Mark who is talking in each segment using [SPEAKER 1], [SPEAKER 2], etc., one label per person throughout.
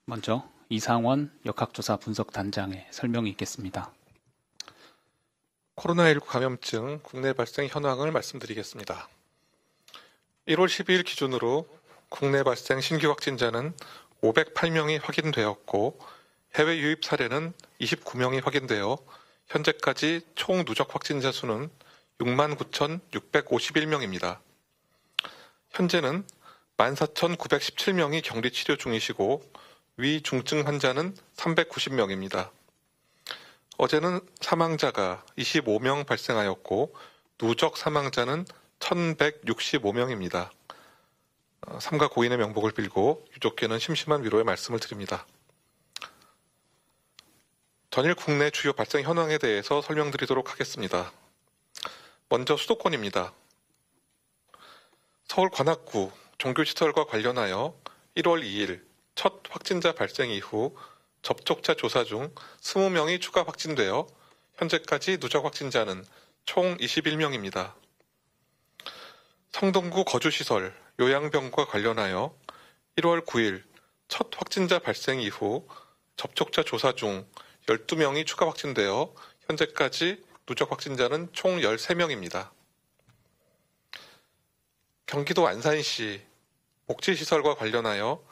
[SPEAKER 1] 먼저 이상원 역학조사 분석단장의 설명이 있겠습니다.
[SPEAKER 2] 코로나19 감염증 국내 발생 현황을 말씀드리겠습니다. 1월 12일 기준으로 국내 발생 신규 확진자는 508명이 확인되었고 해외 유입 사례는 29명이 확인되어 현재까지 총 누적 확진자 수는 69,651명입니다. 현재는 14,917명이 격리 치료 중이시고 위중증 환자는 390명입니다. 어제는 사망자가 25명 발생하였고 누적 사망자는 1,165명입니다. 삼가 고인의 명복을 빌고 유족께는 심심한 위로의 말씀을 드립니다. 전일 국내 주요 발생 현황에 대해서 설명드리도록 하겠습니다. 먼저 수도권입니다. 서울 관악구 종교시설과 관련하여 1월 2일 첫 확진자 발생 이후 접촉자 조사 중 20명이 추가 확진되어 현재까지 누적 확진자는 총 21명입니다. 성동구 거주시설 요양병과 관련하여 1월 9일 첫 확진자 발생 이후 접촉자 조사 중 12명이 추가 확진되어 현재까지 누적 확진자는 총 13명입니다. 경기도 안산시 복지시설과 관련하여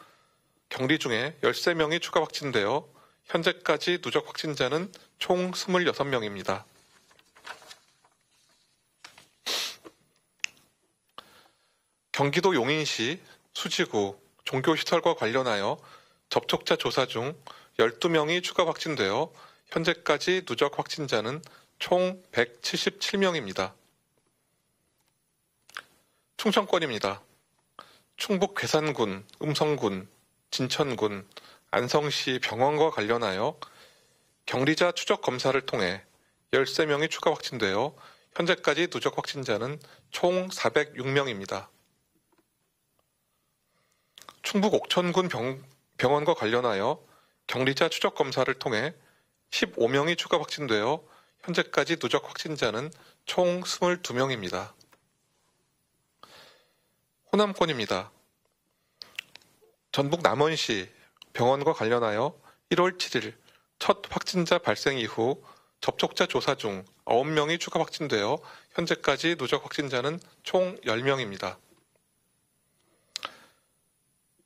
[SPEAKER 2] 격리 중에 13명이 추가 확진되어 현재까지 누적 확진자는 총 26명입니다. 경기도 용인시 수지구 종교시설과 관련하여 접촉자 조사 중 12명이 추가 확진되어 현재까지 누적 확진자는 총 177명입니다. 충청권입니다. 충북 괴산군, 음성군, 진천군, 안성시 병원과 관련하여 격리자 추적 검사를 통해 13명이 추가 확진되어 현재까지 누적 확진자는 총 406명입니다. 충북 옥천군 병원과 관련하여 격리자 추적 검사를 통해 15명이 추가 확진되어 현재까지 누적 확진자는 총 22명입니다. 호남권입니다. 전북 남원시 병원과 관련하여 1월 7일 첫 확진자 발생 이후 접촉자 조사 중 9명이 추가 확진되어 현재까지 누적 확진자는 총 10명입니다.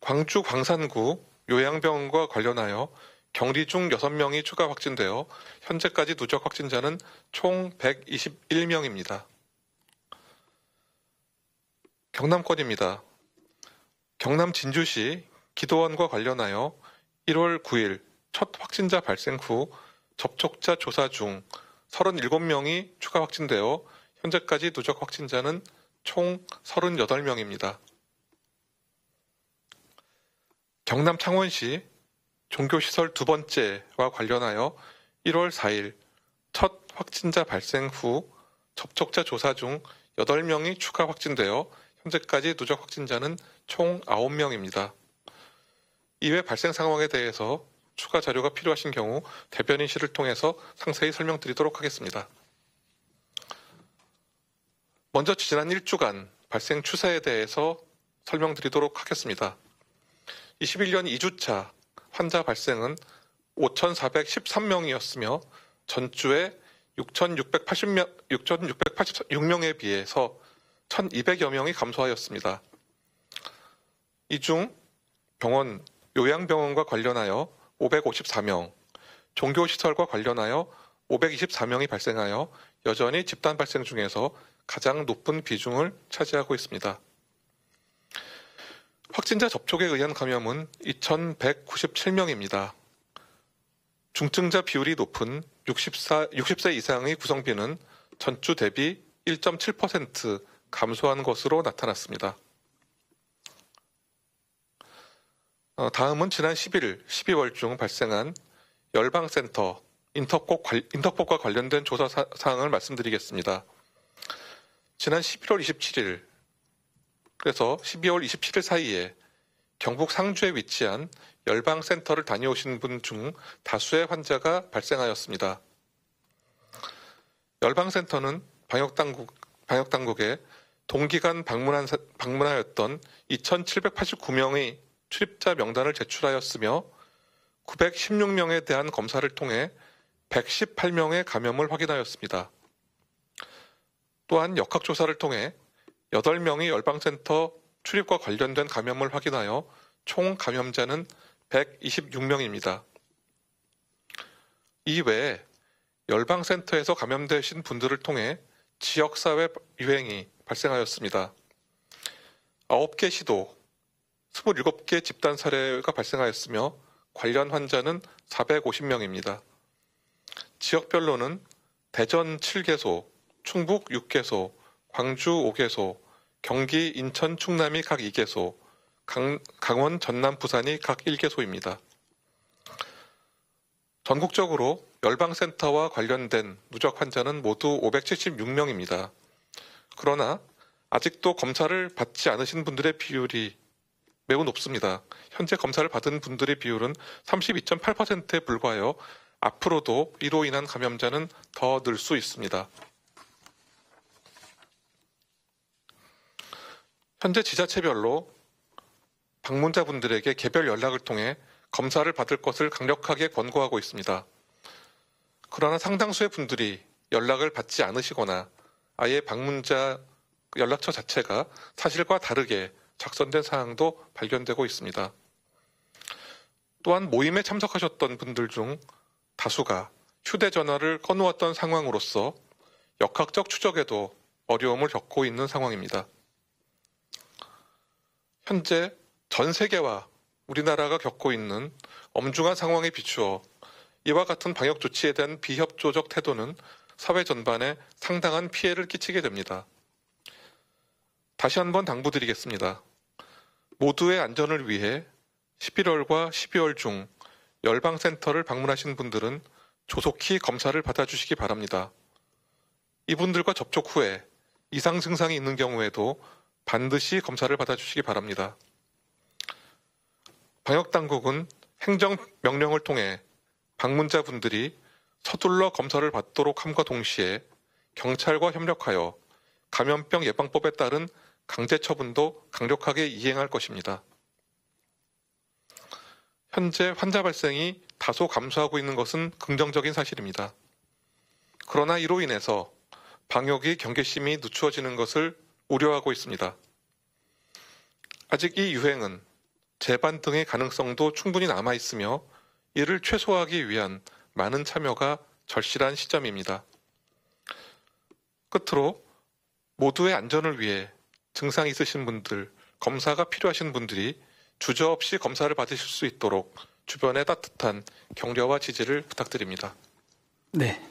[SPEAKER 2] 광주 광산구 요양병원과 관련하여 격리 중 6명이 추가 확진되어 현재까지 누적 확진자는 총 121명입니다. 경남권입니다. 경남 진주시 기도원과 관련하여 1월 9일 첫 확진자 발생 후 접촉자 조사 중 37명이 추가 확진되어 현재까지 누적 확진자는 총 38명입니다. 경남 창원시 종교시설 두 번째와 관련하여 1월 4일 첫 확진자 발생 후 접촉자 조사 중 8명이 추가 확진되어 현재까지 누적 확진자는 총 9명입니다. 이외 발생 상황에 대해서 추가 자료가 필요하신 경우 대변인실을 통해서 상세히 설명드리도록 하겠습니다. 먼저 지난 1주간 발생 추세에 대해서 설명드리도록 하겠습니다. 21년 2주차 환자 발생은 5,413명이었으며 전주에 6,686명에 비해서 1,200여 명이 감소하였습니다. 이 중 병원, 요양병원과 관련하여 554명, 종교시설과 관련하여 524명이 발생하여 여전히 집단 발생 중에서 가장 높은 비중을 차지하고 있습니다. 확진자 접촉에 의한 감염은 2,197명입니다. 중증자 비율이 높은 60세 이상의 구성비는 전주 대비 1.7% 감소한 것으로 나타났습니다. 다음은 지난 11일, 12월 중 발생한 열방센터, 인터폭과 관련된 조사 사항을 말씀드리겠습니다. 지난 11월 27일, 그래서 12월 27일 사이에 경북 상주에 위치한 열방센터를 다녀오신 분 중 다수의 환자가 발생하였습니다. 열방센터는 방역당국에 동기간 방문하였던 2,789명의 출입자 명단을 제출하였으며 916명에 대한 검사를 통해 118명의 감염을 확인하였습니다. 또한 역학조사를 통해 8명이 열방센터 출입과 관련된 감염을 확인하여 총 감염자는 126명입니다. 이외에 열방센터에서 감염되신 분들을 통해 지역사회 유행이 발생하였습니다. 9개 시도, 27개 집단 사례가 발생하였으며 관련 환자는 450명입니다. 지역별로는 대전 7개소, 충북 6개소, 광주 5개소, 경기, 인천, 충남이 각 2개소, 강원, 전남, 부산이 각 1개소입니다. 전국적으로 열방센터와 관련된 누적 환자는 모두 576명입니다. 그러나 아직도 검사를 받지 않으신 분들의 비율이 매우 높습니다. 현재 검사를 받은 분들의 비율은 32.8%에 불과하여 앞으로도 이로 인한 감염자는 더 늘 수 있습니다. 현재 지자체별로 방문자분들에게 개별 연락을 통해 검사를 받을 것을 강력하게 권고하고 있습니다. 그러나 상당수의 분들이 연락을 받지 않으시거나 아예 방문자 연락처 자체가 사실과 다르게 작성된 사항도 발견되고 있습니다. 또한 모임에 참석하셨던 분들 중 다수가 휴대전화를 꺼놓았던 상황으로서 역학적 추적에도 어려움을 겪고 있는 상황입니다. 현재 전 세계와 우리나라가 겪고 있는 엄중한 상황에 비추어 이와 같은 방역 조치에 대한 비협조적 태도는 사회 전반에 상당한 피해를 끼치게 됩니다. 다시 한번 당부드리겠습니다. 모두의 안전을 위해 11월과 12월 중 열방센터를 방문하신 분들은 조속히 검사를 받아주시기 바랍니다. 이분들과 접촉 후에 이상 증상이 있는 경우에도 반드시 검사를 받아주시기 바랍니다. 방역당국은 행정명령을 통해 방문자분들이 서둘러 검사를 받도록 함과 동시에 경찰과 협력하여 감염병 예방법에 따른 강제처분도 강력하게 이행할 것입니다. 현재 환자 발생이 다소 감소하고 있는 것은 긍정적인 사실입니다. 그러나 이로 인해서 방역의 경계심이 늦추어지는 것을 우려하고 있습니다. 아직 이 유행은 재반 등의 가능성도 충분히 남아 있으며 이를 최소화하기 위한 많은 참여가 절실한 시점입니다. 끝으로 모두의 안전을 위해 증상이 있으신 분들, 검사가 필요하신 분들이 주저없이 검사를 받으실 수 있도록 주변의 따뜻한 격려와 지지를 부탁드립니다.
[SPEAKER 1] 네,